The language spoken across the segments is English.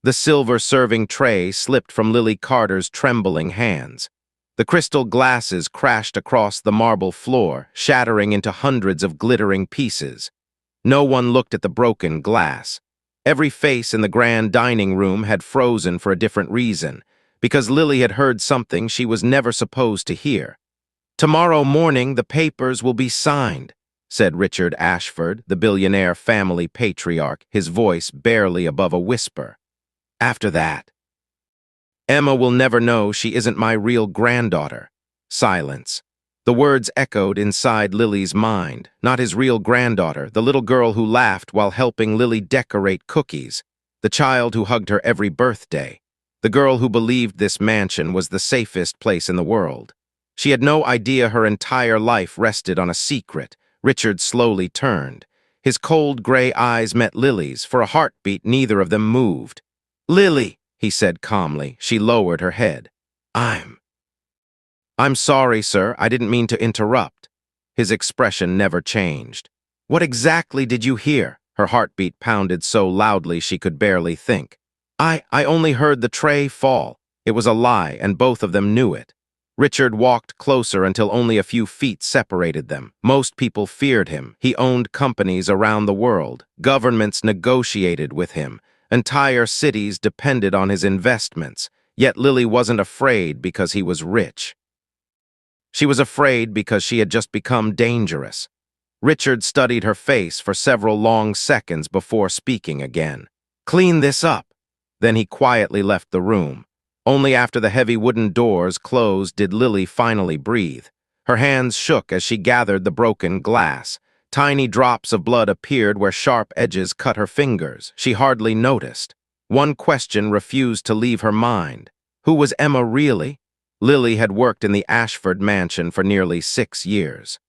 The silver serving tray slipped from Lily Carter's trembling hands. The crystal glasses crashed across the marble floor, shattering into hundreds of glittering pieces. No one looked at the broken glass. Every face in the grand dining room had frozen for a different reason, because Lily had heard something she was never supposed to hear. "Tomorrow morning the papers will be signed," said Richard Ashford, the billionaire family patriarch, his voice barely above a whisper. "After that, Emma will never know she isn't my real granddaughter." Silence. The words echoed inside Lily's mind. Not his real granddaughter, the little girl who laughed while helping Lily decorate cookies, the child who hugged her every birthday, the girl who believed this mansion was the safest place in the world. She had no idea her entire life rested on a secret. Richard slowly turned. His cold gray eyes met Lily's. For a heartbeat, neither of them moved. "Lily," he said calmly. She lowered her head. I'm sorry, sir. I didn't mean to interrupt." His expression never changed. "What exactly did you hear?" Her heartbeat pounded so loudly she could barely think. I only heard the tray fall." It was a lie, and both of them knew it. Richard walked closer until only a few feet separated them. Most people feared him. He owned companies around the world. Governments negotiated with him. Entire cities depended on his investments. Yet Lily wasn't afraid because he was rich. She was afraid because she had just become dangerous. Richard studied her face for several long seconds before speaking again. "Clean this up." Then he quietly left the room. Only after the heavy wooden doors closed did Lily finally breathe. Her hands shook as she gathered the broken glass. Tiny drops of blood appeared where sharp edges cut her fingers. She hardly noticed. One question refused to leave her mind. Who was Emma really? Lily had worked in the Ashford mansion for nearly 6 years.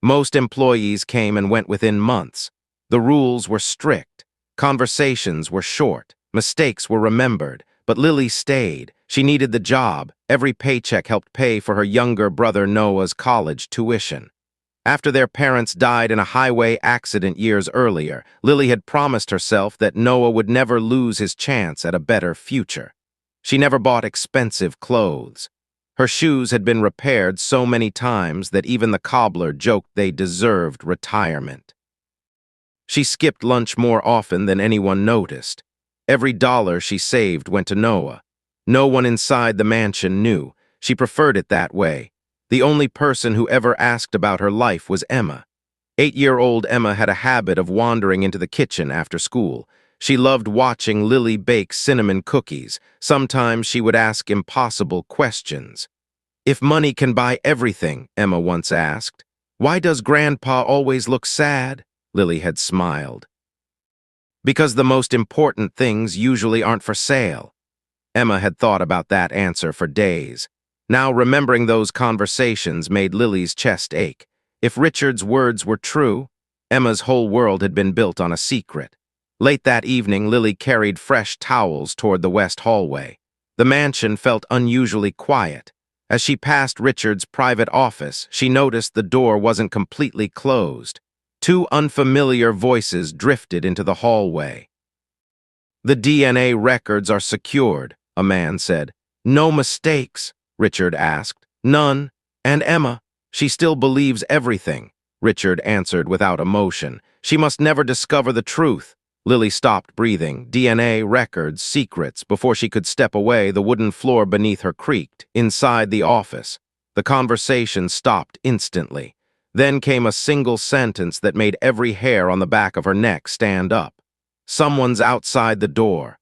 Most employees came and went within months. The rules were strict. Conversations were short. Mistakes were remembered. But Lily stayed. She needed the job. Every paycheck helped pay for her younger brother Noah's college tuition. After their parents died in a highway accident years earlier, Lily had promised herself that Noah would never lose his chance at a better future. She never bought expensive clothes. Her shoes had been repaired so many times that even the cobbler joked they deserved retirement. She skipped lunch more often than anyone noticed. Every dollar she saved went to Noah. No one inside the mansion knew. She preferred it that way. The only person who ever asked about her life was Emma. 8-year-old Emma had a habit of wandering into the kitchen after school. She loved watching Lily bake cinnamon cookies. Sometimes she would ask impossible questions. "If money can buy everything," Emma once asked, "why does Grandpa always look sad?" Lily had smiled. "Because the most important things usually aren't for sale." Emma had thought about that answer for days. Now remembering those conversations made Lily's chest ache. If Richard's words were true, Emma's whole world had been built on a secret. Late that evening, Lily carried fresh towels toward the west hallway. The mansion felt unusually quiet. As she passed Richard's private office, she noticed the door wasn't completely closed. 2 unfamiliar voices drifted into the hallway. "The DNA records are secured," a man said. "No mistakes?" Richard asked. "None. And Emma, she still believes everything," Richard answered without emotion. "She must never discover the truth." Lily stopped breathing. DNA records, secrets. Before she could step away, the wooden floor beneath her creaked. Inside the office, the conversation stopped instantly. Then came a single sentence that made every hair on the back of her neck stand up. "Someone's outside the door."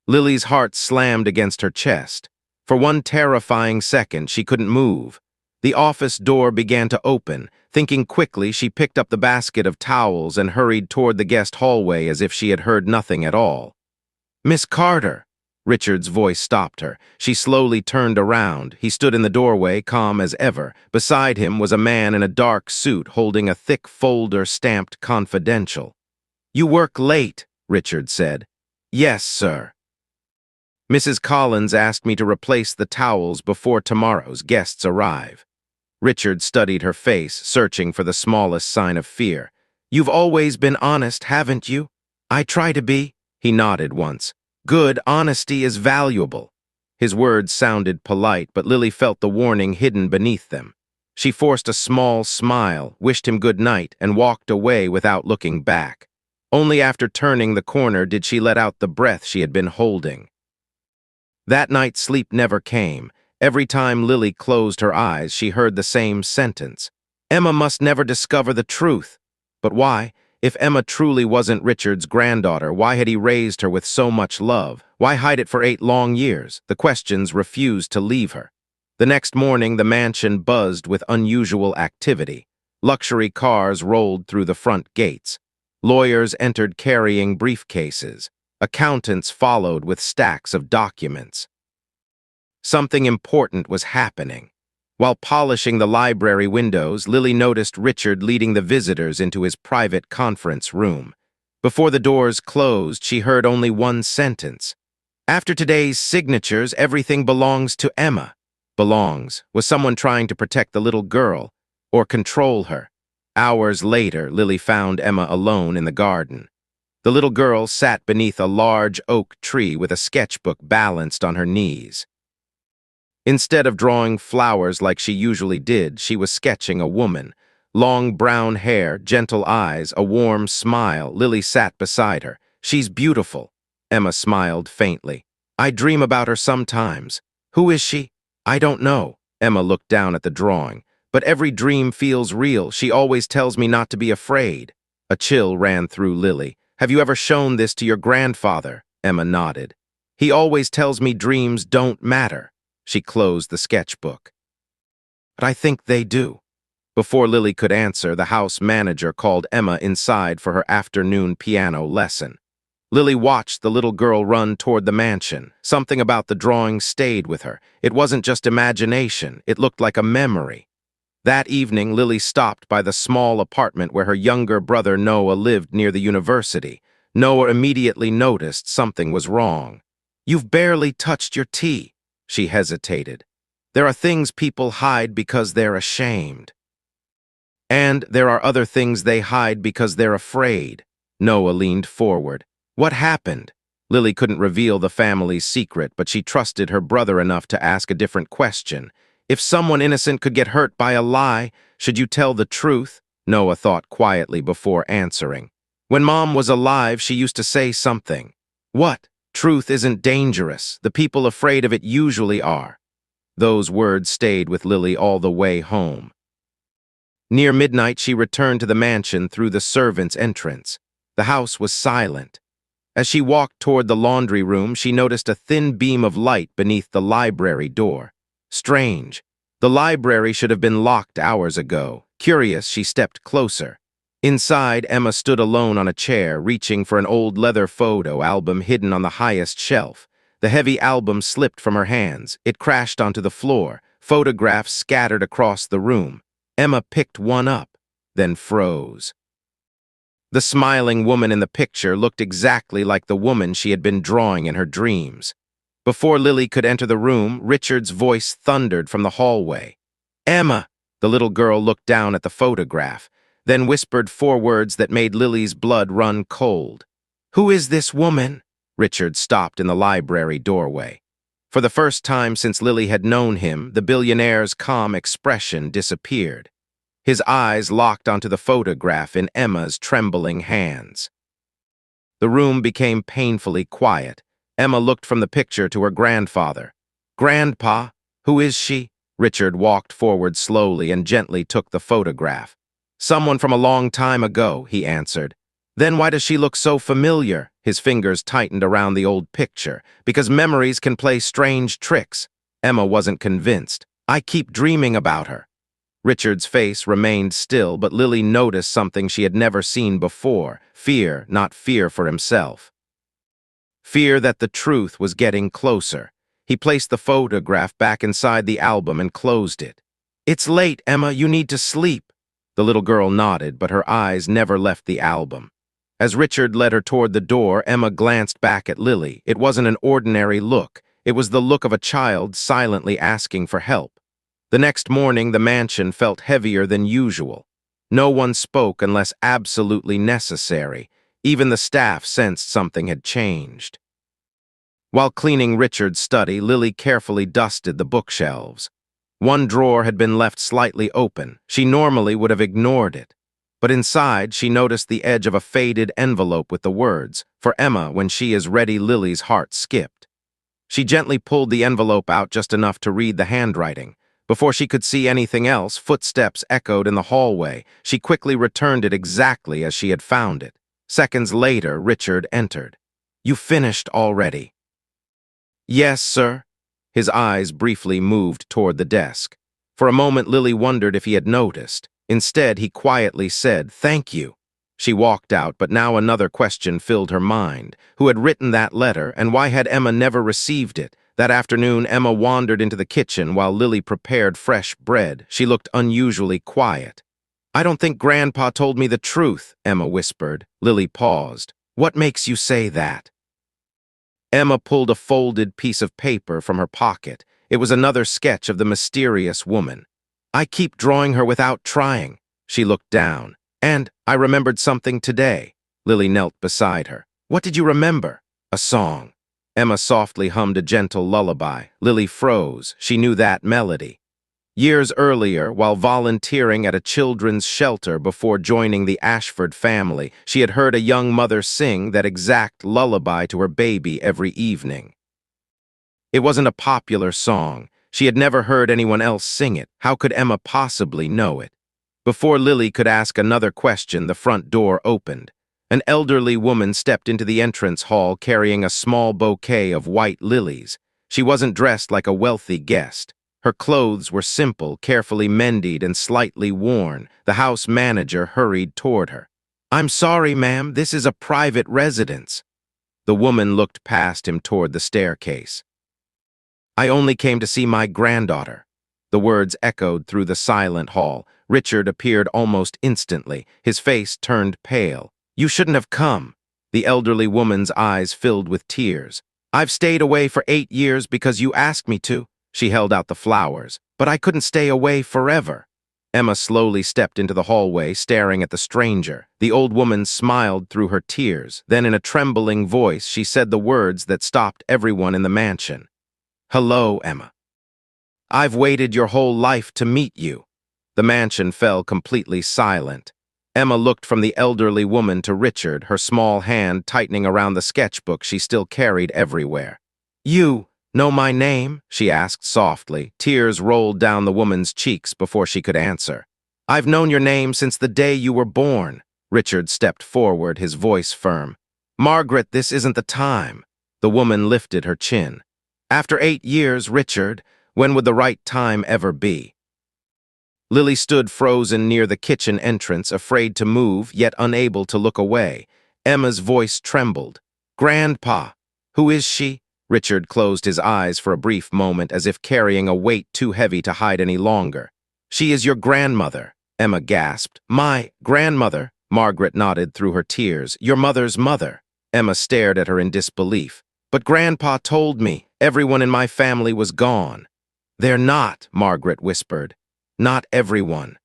Lily's heart slammed against her chest. For one terrifying second, she couldn't move. The office door began to open. Thinking quickly, she picked up the basket of towels and hurried toward the guest hallway as if she had heard nothing at all. "Miss Carter!" Richard's voice stopped her. She slowly turned around. He stood in the doorway, calm as ever. Beside him was a man in a dark suit holding a thick folder stamped "Confidential." "You work late," Richard said. "Yes, sir." "Mrs. Collins asked me to replace the towels before tomorrow's guests arrive." Richard studied her face, searching for the smallest sign of fear. "You've always been honest, haven't you?" "I try to be." He nodded once. Good, honesty is valuable. His words sounded polite, but Lily felt the warning hidden beneath them. She forced a small smile, wished him good night, and walked away without looking back. Only after turning the corner did she let out the breath she had been holding. That night sleep never came. Every time Lily closed her eyes, she heard the same sentence. Emma must never discover the truth. But why? If Emma truly wasn't Richard's granddaughter, why had he raised her with so much love? Why hide it for 8 long years? The questions refused to leave her. The next morning, the mansion buzzed with unusual activity. Luxury cars rolled through the front gates. Lawyers entered carrying briefcases. Accountants followed with stacks of documents. Something important was happening. While polishing the library windows, Lily noticed Richard leading the visitors into his private conference room. Before the doors closed, she heard only one sentence. After today's signatures, everything belongs to Emma. Belongs. Was someone trying to protect the little girl or control her? Hours later, Lily found Emma alone in the garden. The little girl sat beneath a large oak tree with a sketchbook balanced on her knees. Instead of drawing flowers like she usually did, she was sketching a woman. Long brown hair, gentle eyes, a warm smile. Lily sat beside her. She's beautiful. Emma smiled faintly. I dream about her sometimes. Who is she? I don't know. Emma looked down at the drawing. But every dream feels real. She always tells me not to be afraid. A chill ran through Lily. Have you ever shown this to your grandfather? Emma nodded. He always tells me dreams don't matter. She closed the sketchbook. But I think they do. Before Lily could answer, the house manager called Emma inside for her afternoon piano lesson. Lily watched the little girl run toward the mansion. Something about the drawing stayed with her. It wasn't just imagination. It looked like a memory. That evening, Lily stopped by the small apartment where her younger brother Noah lived near the university. Noah immediately noticed something was wrong. You've barely touched your tea. She hesitated. There are things people hide because they're ashamed. And there are other things they hide because they're afraid. Noah leaned forward. What happened? Lily couldn't reveal the family's secret, but she trusted her brother enough to ask a different question. If someone innocent could get hurt by a lie, should you tell the truth? Noah thought quietly before answering. When Mom was alive, she used to say something. What? Truth isn't dangerous. The people afraid of it usually are. Those words stayed with Lily all the way home. Near midnight, she returned to the mansion through the servants' entrance. The house was silent. As she walked toward the laundry room, she noticed a thin beam of light beneath the library door. Strange. The library should have been locked hours ago. Curious, she stepped closer. Inside, Emma stood alone on a chair, reaching for an old leather photo album hidden on the highest shelf. The heavy album slipped from her hands. It crashed onto the floor. Photographs scattered across the room. Emma picked one up, then froze. The smiling woman in the picture looked exactly like the woman she had been drawing in her dreams. Before Lily could enter the room, Richard's voice thundered from the hallway. Emma! The little girl looked down at the photograph, then whispered 4 words that made Lily's blood run cold. Who is this woman? Richard stopped in the library doorway. For the first time since Lily had known him, the billionaire's calm expression disappeared. His eyes locked onto the photograph in Emma's trembling hands. The room became painfully quiet. Emma looked from the picture to her grandfather. Grandpa, who is she? Richard walked forward slowly and gently took the photograph. Someone from a long time ago, he answered. Then why does she look so familiar? His fingers tightened around the old picture. Because memories can play strange tricks. Emma wasn't convinced. I keep dreaming about her. Richard's face remained still, but Lily noticed something she had never seen before. Fear, not fear for himself. Fear that the truth was getting closer. He placed the photograph back inside the album and closed it. It's late, Emma. You need to sleep. The little girl nodded, but her eyes never left the album. As Richard led her toward the door, Emma glanced back at Lily. It wasn't an ordinary look. It was the look of a child silently asking for help. The next morning, the mansion felt heavier than usual. No one spoke unless absolutely necessary. Even the staff sensed something had changed. While cleaning Richard's study, Lily carefully dusted the bookshelves. One drawer had been left slightly open. She normally would have ignored it. But inside, she noticed the edge of a faded envelope with the words, "For Emma, when she is ready." Lily's heart skipped. She gently pulled the envelope out just enough to read the handwriting. Before she could see anything else, footsteps echoed in the hallway. She quickly returned it exactly as she had found it. Seconds later, Richard entered. "You finished already?" "Yes, sir." His eyes briefly moved toward the desk. For a moment, Lily wondered if he had noticed. Instead, he quietly said, "Thank you." She walked out, but now another question filled her mind. Who had written that letter, and why had Emma never received it? That afternoon, Emma wandered into the kitchen while Lily prepared fresh bread. She looked unusually quiet. "I don't think Grandpa told me the truth," Emma whispered. Lily paused. "What makes you say that?" Emma pulled a folded piece of paper from her pocket. It was another sketch of the mysterious woman. "I keep drawing her without trying." She looked down. "And I remembered something today." Lily knelt beside her. "What did you remember?" "A song." Emma softly hummed a gentle lullaby. Lily froze. She knew that melody. Years earlier, while volunteering at a children's shelter before joining the Ashford family, she had heard a young mother sing that exact lullaby to her baby every evening. It wasn't a popular song. She had never heard anyone else sing it. How could Emma possibly know it? Before Lily could ask another question, the front door opened. An elderly woman stepped into the entrance hall carrying a small bouquet of white lilies. She wasn't dressed like a wealthy guest. Her clothes were simple, carefully mended and slightly worn. The house manager hurried toward her. "I'm sorry, ma'am, this is a private residence." The woman looked past him toward the staircase. "I only came to see my granddaughter." The words echoed through the silent hall. Richard appeared almost instantly. His face turned pale. "You shouldn't have come." The elderly woman's eyes filled with tears. "I've stayed away for 8 years because you asked me to." She held out the flowers. "But I couldn't stay away forever." Emma slowly stepped into the hallway, staring at the stranger. The old woman smiled through her tears. Then in a trembling voice, she said the words that stopped everyone in the mansion. "Hello, Emma. I've waited your whole life to meet you." The mansion fell completely silent. Emma looked from the elderly woman to Richard, her small hand tightening around the sketchbook she still carried everywhere. "You know my name?" she asked softly. Tears rolled down the woman's cheeks before she could answer. "I've known your name since the day you were born." Richard stepped forward, his voice firm. "Margaret, this isn't the time." The woman lifted her chin. "After 8 years, Richard, when would the right time ever be?" Lily stood frozen near the kitchen entrance, afraid to move, yet unable to look away. Emma's voice trembled. "Grandpa, who is she?" Richard closed his eyes for a brief moment, as if carrying a weight too heavy to hide any longer. "She is your grandmother," Emma gasped. "My grandmother?" Margaret nodded through her tears. "Your mother's mother." Emma stared at her in disbelief. "But Grandpa told me everyone in my family was gone." "They're not," Margaret whispered. "Not everyone."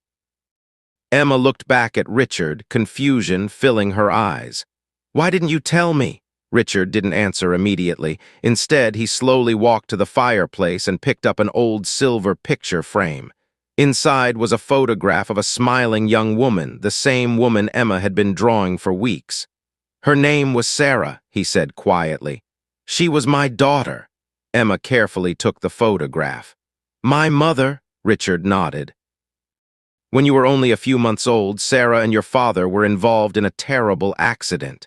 Emma looked back at Richard, confusion filling her eyes. "Why didn't you tell me?" Richard didn't answer immediately. Instead, he slowly walked to the fireplace and picked up an old silver picture frame. Inside was a photograph of a smiling young woman, the same woman Emma had been drawing for weeks. "Her name was Sarah," he said quietly. "She was my daughter." Emma carefully took the photograph. "My mother," Richard nodded. "When you were only a few months old, Sarah and your father were involved in a terrible accident."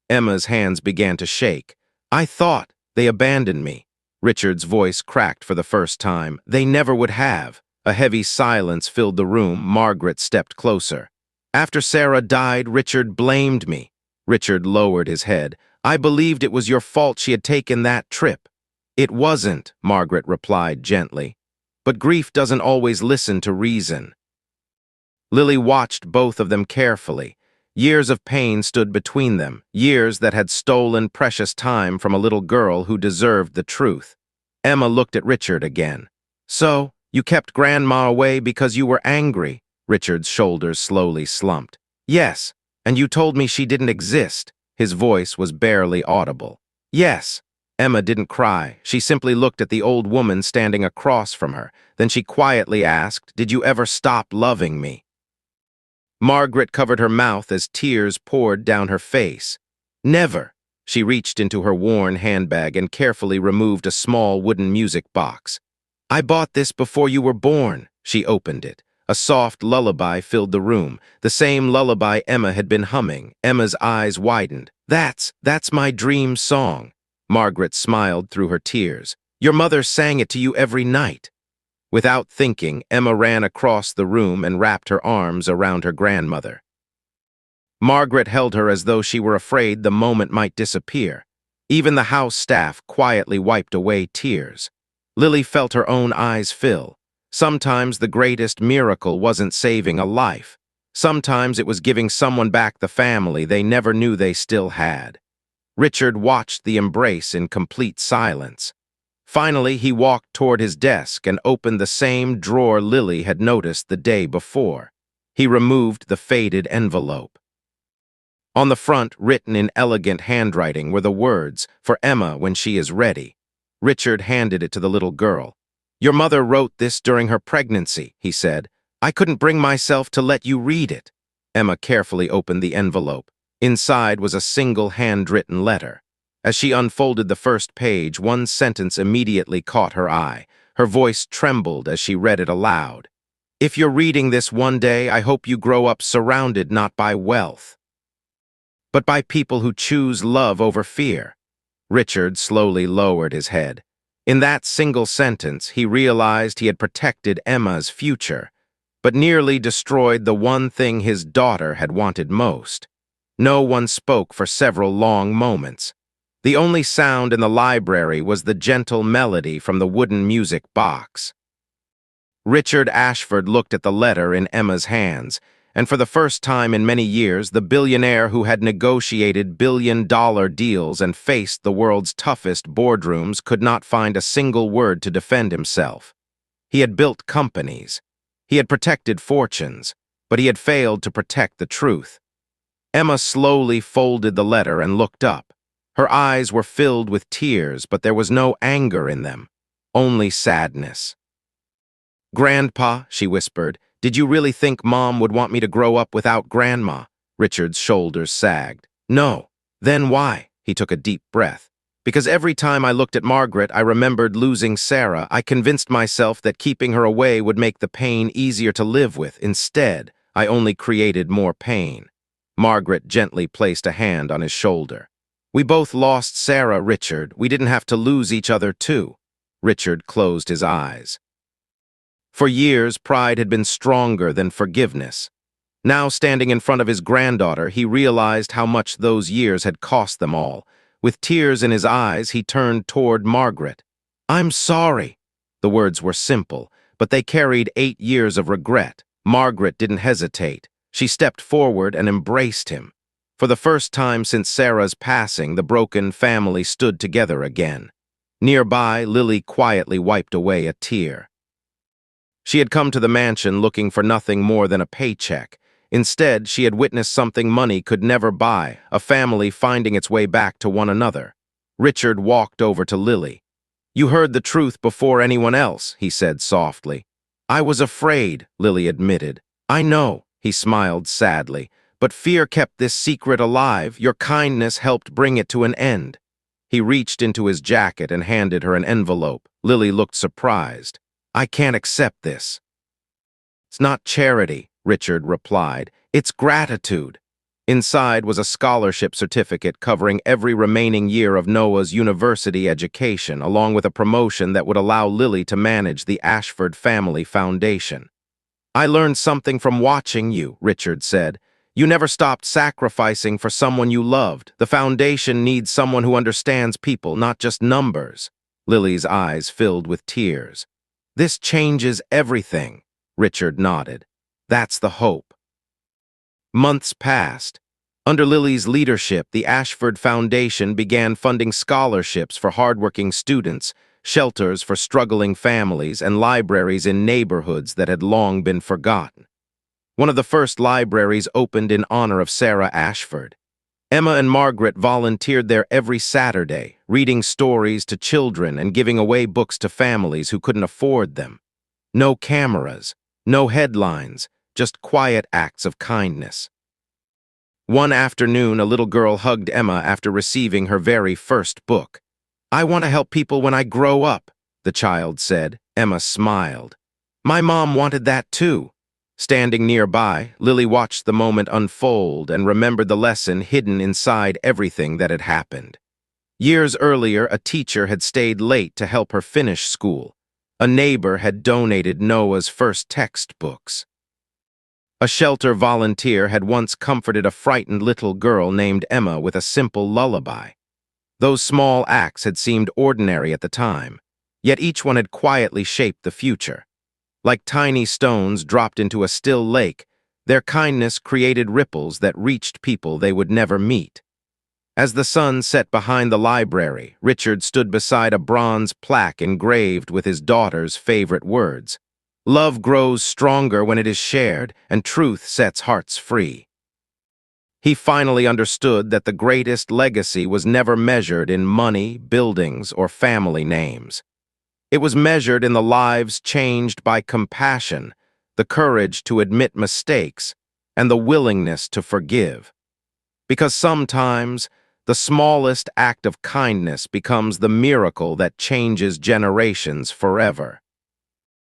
Emma's hands began to shake. "I thought they abandoned me." Richard's voice cracked for the first time. "They never would have." A heavy silence filled the room. Margaret stepped closer. "After Sarah died, Richard blamed me." Richard lowered his head. "I believed it was your fault she had taken that trip." "It wasn't," Margaret replied gently. "But grief doesn't always listen to reason." Lily watched both of them carefully. Years of pain stood between them, years that had stolen precious time from a little girl who deserved the truth. Emma looked at Richard again. "So, you kept Grandma away because you were angry?" Richard's shoulders slowly slumped. "Yes, and you told me she didn't exist." His voice was barely audible. Yes. Emma didn't cry. She simply looked at the old woman standing across from her. Then she quietly asked, "Did you ever stop loving me?" Margaret covered her mouth as tears poured down her face. Never. She reached into her worn handbag and carefully removed a small wooden music box. "I bought this before you were born." She opened it. A soft lullaby filled the room, the same lullaby Emma had been humming. Emma's eyes widened. That's my dream song." Margaret smiled through her tears. "Your mother sang it to you every night." Without thinking, Emma ran across the room and wrapped her arms around her grandmother. Margaret held her as though she were afraid the moment might disappear. Even the house staff quietly wiped away tears. Lily felt her own eyes fill. Sometimes the greatest miracle wasn't saving a life. Sometimes it was giving someone back the family they never knew they still had. Richard watched the embrace in complete silence. Finally, he walked toward his desk and opened the same drawer Lily had noticed the day before. He removed the faded envelope. On the front, written in elegant handwriting, were the words, "For Emma when she is ready." Richard handed it to the little girl. "Your mother wrote this during her pregnancy," he said. "I couldn't bring myself to let you read it." Emma carefully opened the envelope. Inside was a single handwritten letter. As she unfolded the first page, one sentence immediately caught her eye. Her voice trembled as she read it aloud. "If you're reading this one day, I hope you grow up surrounded not by wealth, but by people who choose love over fear." Richard slowly lowered his head. In that single sentence, he realized he had protected Emma's future, but nearly destroyed the one thing his daughter had wanted most. No one spoke for several long moments. The only sound in the library was the gentle melody from the wooden music box. Richard Ashford looked at the letter in Emma's hands, and for the first time in many years, the billionaire who had negotiated billion-dollar deals and faced the world's toughest boardrooms could not find a single word to defend himself. He had built companies. He had protected fortunes, but he had failed to protect the truth. Emma slowly folded the letter and looked up. Her eyes were filled with tears, but there was no anger in them, only sadness. "Grandpa," she whispered, "did you really think Mom would want me to grow up without Grandma?" Richard's shoulders sagged. "No." "Then why?" He took a deep breath. "Because every time I looked at Margaret, I remembered losing Sarah. I convinced myself that keeping her away would make the pain easier to live with. Instead, I only created more pain." Margaret gently placed a hand on his shoulder. "We both lost Sarah, Richard. We didn't have to lose each other, too." Richard closed his eyes. For years, pride had been stronger than forgiveness. Now, standing in front of his granddaughter, he realized how much those years had cost them all. With tears in his eyes, he turned toward Margaret. "I'm sorry." The words were simple, but they carried 8 years of regret. Margaret didn't hesitate. She stepped forward and embraced him. For the first time since Sarah's passing, the broken family stood together again. Nearby, Lily quietly wiped away a tear. She had come to the mansion looking for nothing more than a paycheck. Instead, she had witnessed something money could never buy, a family finding its way back to one another. Richard walked over to Lily. "You heard the truth before anyone else," he said softly. "I was afraid," Lily admitted. "I know," he smiled sadly, "but fear kept this secret alive. Your kindness helped bring it to an end." He reached into his jacket and handed her an envelope. Lily looked surprised. "I can't accept this." "It's not charity," Richard replied. "It's gratitude." Inside was a scholarship certificate covering every remaining year of Noah's university education, along with a promotion that would allow Lily to manage the Ashford Family Foundation. "I learned something from watching you," Richard said. "You never stopped sacrificing for someone you loved. The foundation needs someone who understands people, not just numbers." Lily's eyes filled with tears. "This changes everything," Richard nodded. "That's the hope." Months passed. Under Lily's leadership, the Ashford Foundation began funding scholarships for hardworking students, shelters for struggling families, and libraries in neighborhoods that had long been forgotten. One of the first libraries opened in honor of Sarah Ashford. Emma and Margaret volunteered there every Saturday, reading stories to children and giving away books to families who couldn't afford them. No cameras, no headlines, just quiet acts of kindness. One afternoon, a little girl hugged Emma after receiving her very first book. "I want to help people when I grow up," the child said. Emma smiled. "My mom wanted that too." Standing nearby, Lily watched the moment unfold and remembered the lesson hidden inside everything that had happened. Years earlier, a teacher had stayed late to help her finish school. A neighbor had donated Noah's first textbooks. A shelter volunteer had once comforted a frightened little girl named Emma with a simple lullaby. Those small acts had seemed ordinary at the time, yet each one had quietly shaped the future. Like tiny stones dropped into a still lake, their kindness created ripples that reached people they would never meet. As the sun set behind the library, Richard stood beside a bronze plaque engraved with his daughter's favorite words. "Love grows stronger when it is shared, and truth sets hearts free." He finally understood that the greatest legacy was never measured in money, buildings, or family names. It was measured in the lives changed by compassion, the courage to admit mistakes, and the willingness to forgive. Because sometimes, the smallest act of kindness becomes the miracle that changes generations forever.